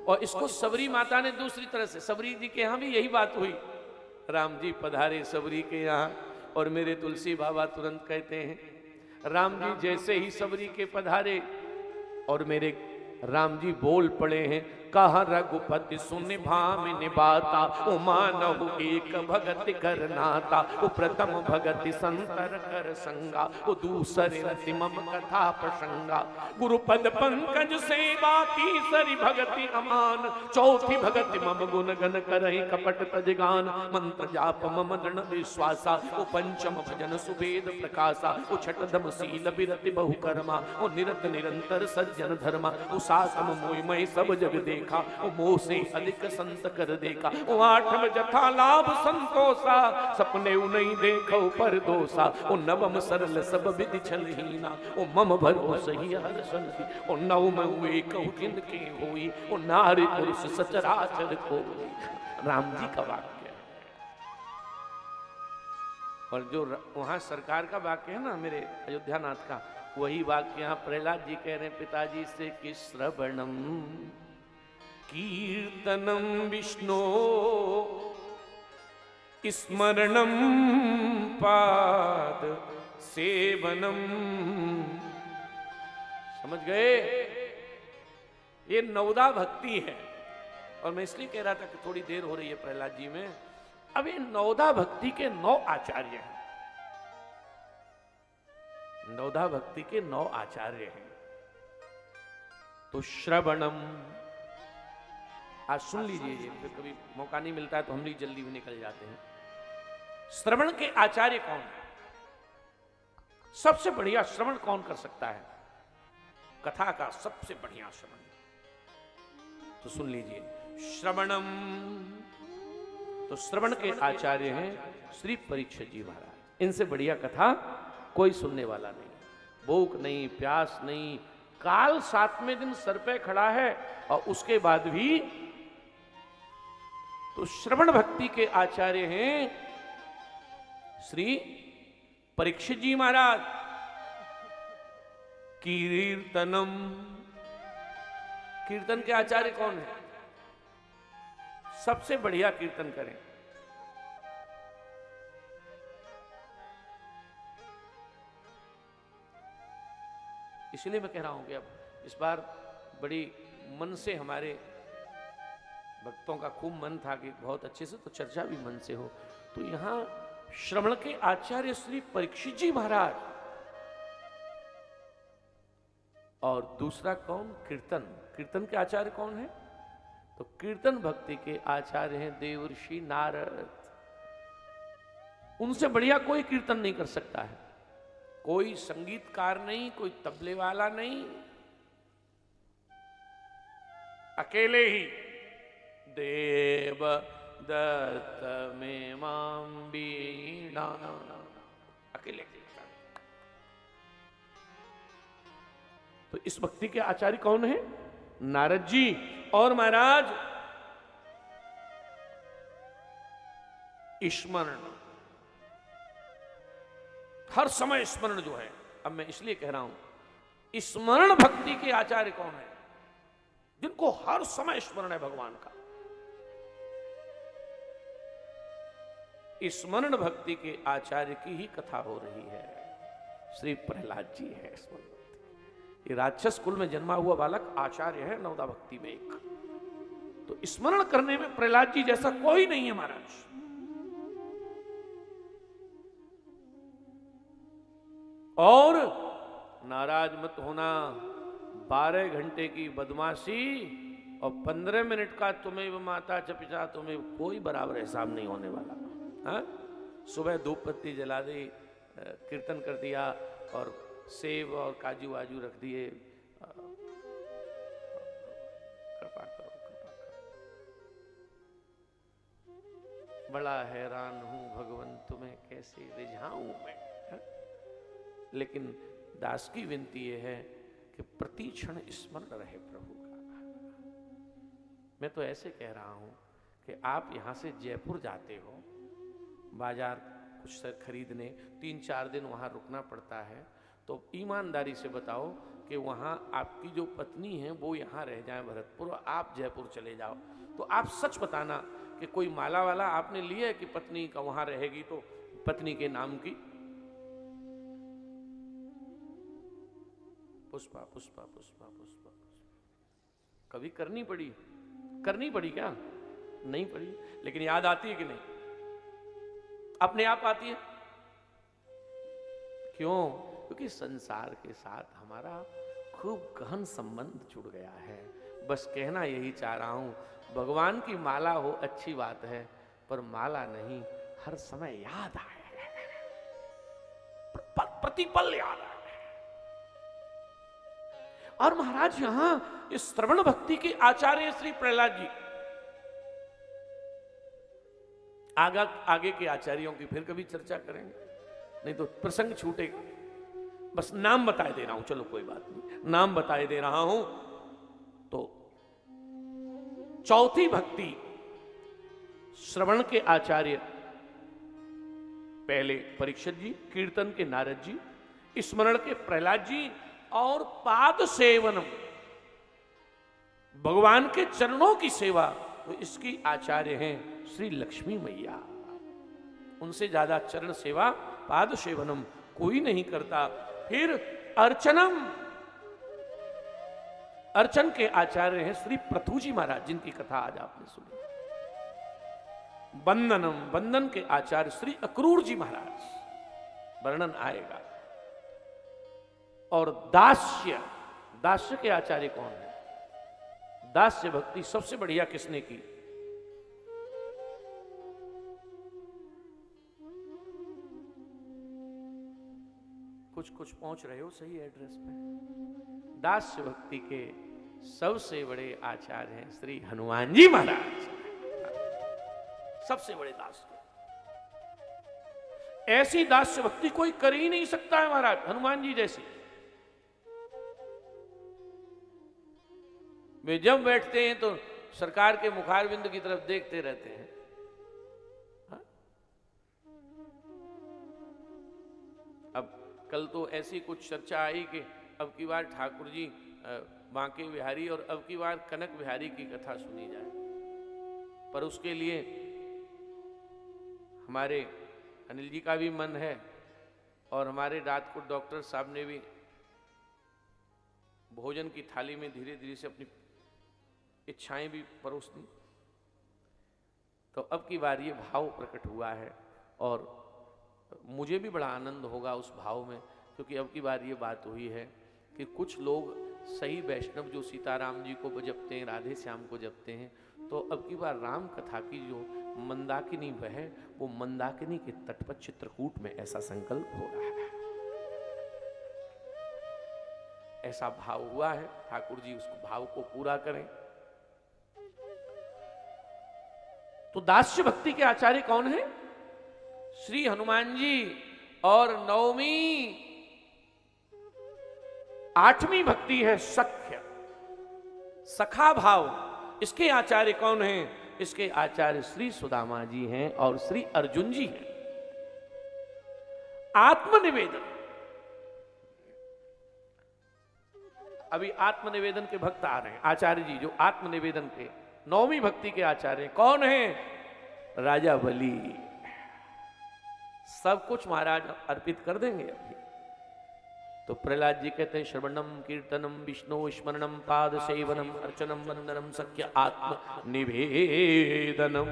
और इसको सबरी माता ने दूसरी तरह से, सबरी जी के यहाँ भी यही बात हुई, राम जी पधारे सबरी के यहाँ, और मेरे तुलसी बाबा तुरंत कहते हैं राम जी जैसे ही सबरी के पधारे और मेरे राम जी बोल पड़े हैं, कहा रघुपति सुन भामिनी बाता, ओ मानहु एक भगत कर नाता, ओ प्रथम भगति संतर कर संगा, ओ दूसरे रति मम कथा प्रसंगा, गुरुपद पंकज सेवा तीसरी भगति अमान, चौथी भगति मम गुण गण करहि कपट तजगान, मंत्र जाप मम दृढ़ विश्वासा, ओ पंचम भजन सुवेद प्रकाशा, ओ छठम शील विरति बहु कर्मा, ओ निरत निरंतर सज्जन धर्मा, ओ सातम मोहि मई सब जग देखा, ओ मोह से अधिक संत कर देखा, ओ आठम जथा लाभ संतोषा, सपने नहीं देखो पर दोषा, ओ नवम सरल सब विधि छलहीना, ओ मम भरोसे ही हर संति, ओ नवम एक किंद के होई, ओ नारी पुरुष सचराचर कोई। राम जी का वाक्य है। और जो वहां सरकार का वाक्य है ना मेरे अयोध्यानाथ का, वही वाक्य यहाँ प्रहलाद जी कह रहे हैं पिताजी से कि श्रवणम कीर्तनम विष्णु स्मरणम पाद सेवनम। समझ गए? ये नवदा भक्ति है। और मैं इसलिए कह रहा था कि थोड़ी देर हो रही है प्रहलाद जी में। अब ये नवदा भक्ति के 9 आचार्य हैं। नवदा भक्ति के 9 आचार्य हैं। तो श्रवणम आज सुन लीजिए, फिर कभी मौका नहीं मिलता है तो हम भी जल्दी भी निकल जाते हैं। श्रवण के आचार्य कौन है? सबसे बढ़िया श्रवण कौन कर सकता है? कथा का सबसे बढ़िया श्रवण। तो सुन लीजिए श्रवणम। तो श्रवण के आचार्य हैं श्री परीक्षित जी महाराज। इनसे बढ़िया कथा कोई सुनने वाला नहीं। भूख नहीं, प्यास नहीं, काल 7वें दिन सर पे खड़ा है और उसके बाद भी। तो श्रवण भक्ति के आचार्य हैं श्री परीक्षित जी महाराज। कीर्तनम, कीर्तन के आचार्य कौन है? सबसे बढ़िया कीर्तन करें। इसलिए मैं कह रहा हूं कि अब इस बार बड़ी मन से हमारे भक्तों का खूब मन था कि बहुत अच्छे से तो चर्चा भी मन से हो। तो यहां श्रवण के आचार्य श्री परीक्षित जी महाराज, और दूसरा कौन? कीर्तन। कीर्तन के आचार्य कौन है? तो कीर्तन भक्ति के आचार्य हैं देवर्षि नारद। उनसे बढ़िया कोई कीर्तन नहीं कर सकता है। कोई संगीतकार नहीं, कोई तबले वाला नहीं, अकेले ही देव दत्त में माम बीणा, अकेले। तो इस भक्ति के आचार्य कौन है? नारद जी। और महाराज स्मरण, हर समय स्मरण जो है, अब मैं इसलिए कह रहा हूं स्मरण भक्ति के आचार्य कौन है? जिनको हर समय स्मरण है भगवान का। स्मरण भक्ति के आचार्य की ही कथा हो रही है। श्री प्रहलाद जी है स्मरण भक्ति। ये राक्षस कुल में जन्मा हुआ बालक आचार्य है नवदा भक्ति में एक। तो स्मरण करने में प्रहलाद जी जैसा कोई नहीं है महाराज। और नाराज मत होना, 12 घंटे की बदमाशी और 15 मिनट का तुम्हें माता च पिता तुम्हें कोई बराबर हिसाब नहीं होने वाला। हाँ? सुबह धूप बत्ती जला दी, कीर्तन कर दिया और सेब और काजू वाजू रख दिए। कृपा करो, कृपा करो। बड़ा हैरान हूं भगवान, तुम्हें कैसे रिझाऊं मैं। लेकिन दास की विनती यह है कि प्रति क्षण स्मरण रहे प्रभु का। मैं तो ऐसे कह रहा हूं कि आप यहां से जयपुर जाते हो, बाजार कुछ खरीदने 3-4 दिन वहां रुकना पड़ता है, तो ईमानदारी से बताओ कि वहां आपकी जो पत्नी है वो यहाँ रह जाए भरतपुर, आप जयपुर चले जाओ, तो आप सच बताना कि कोई माला वाला आपने लिया है कि पत्नी का वहां रहेगी तो पत्नी के नाम की? पुष्पा पुष्पा पुष्पा पुष्पा कभी करनी पड़ी क्या? नहीं पड़ी, लेकिन याद आती है कि नहीं? अपने आप आती है। क्यों? क्योंकि संसार के साथ हमारा खूब गहन संबंध जुड़ गया है। बस कहना यही चाह रहा हूं, भगवान की माला हो अच्छी बात है, पर माला नहीं हर समय याद आए, प्रतिपल याद आए। और महाराज यहां इस श्रवण भक्ति के आचार्य श्री प्रहलाद जी, आगे के आचार्यों की फिर कभी चर्चा करेंगे, नहीं तो प्रसंग छूटेगा। बस नाम बताए दे रहा हूं, चलो कोई बात नहीं, नाम बताए दे रहा हूं। तो चौथी भक्ति श्रवण के आचार्य पहले परीक्षित जी, कीर्तन के नारद जी, स्मरण के प्रहलाद जी, और पाद सेवनम भगवान के चरणों की सेवा, तो इसकी आचार्य हैं श्री लक्ष्मी मैया। उनसे ज्यादा चरण सेवा पाद सेवनम कोई नहीं करता। फिर अर्चनम, अर्चन के आचार्य हैं श्री पृथु जी महाराज, जिनकी कथा आज आपने सुनी। बंदनम, बंदन के आचार्य श्री अक्रूर जी महाराज, वर्णन आएगा। और दास्य, दास्य के आचार्य कौन है? दास्य भक्ति सबसे बढ़िया किसने की? कुछ पहुंच रहे हो सही एड्रेस पे। दास्य भक्ति के सबसे बड़े आचार्य हैं श्री हनुमान जी महाराज, सबसे बड़े दास्य। ऐसी दास्य भक्ति कोई कर ही नहीं सकता है महाराज, हनुमान जी जैसी। वे जब बैठते हैं तो सरकार के मुखारविंद की तरफ देखते रहते हैं। अब कल तो ऐसी कुछ चर्चा आई कि अब की बार ठाकुर जी बांके बिहारी और अब की बार कनक बिहारी की कथा सुनी जाए, पर उसके लिए हमारे अनिल जी का भी मन है और हमारे राजकोट डॉक्टर साहब ने भी भोजन की थाली में धीरे धीरे से अपनी इच्छाएं भी परोस दी। तो अब की बार ये भाव प्रकट हुआ है और मुझे भी बड़ा आनंद होगा उस भाव में, क्योंकि अब की बार ये बात हुई है कि कुछ लोग सही वैष्णव जो सीताराम जी को जपते हैं, राधे श्याम को जपते हैं, तो अब की बार राम कथा की जो मंदाकिनी वह है, वो मंदाकिनी के तट पर चित्रकूट में ऐसा संकल्प हो रहा है, ऐसा भाव हुआ है। ठाकुर जी उस भाव को पूरा करें। तो दास्य भक्ति के आचार्य कौन है? श्री हनुमान जी। और नवमी, आठवीं भक्ति है सख्य, सखा भाव। इसके आचार्य कौन हैं? इसके आचार्य श्री सुदामा जी हैं और श्री अर्जुन जी हैं। आत्मनिवेदन, अभी आत्मनिवेदन के भक्त आ रहे हैं। आचार्य जी जो आत्मनिवेदन के नौवीं भक्ति के आचार्य कौन हैं? राजा बलि। सब कुछ महाराज अर्पित कर देंगे अभी। तो प्रहलाद जी कहते हैं श्रवणम कीर्तनम विष्णु स्मरणम पाद सेवनम अर्चनम वंदनम सख्य आत्म निवेदनम।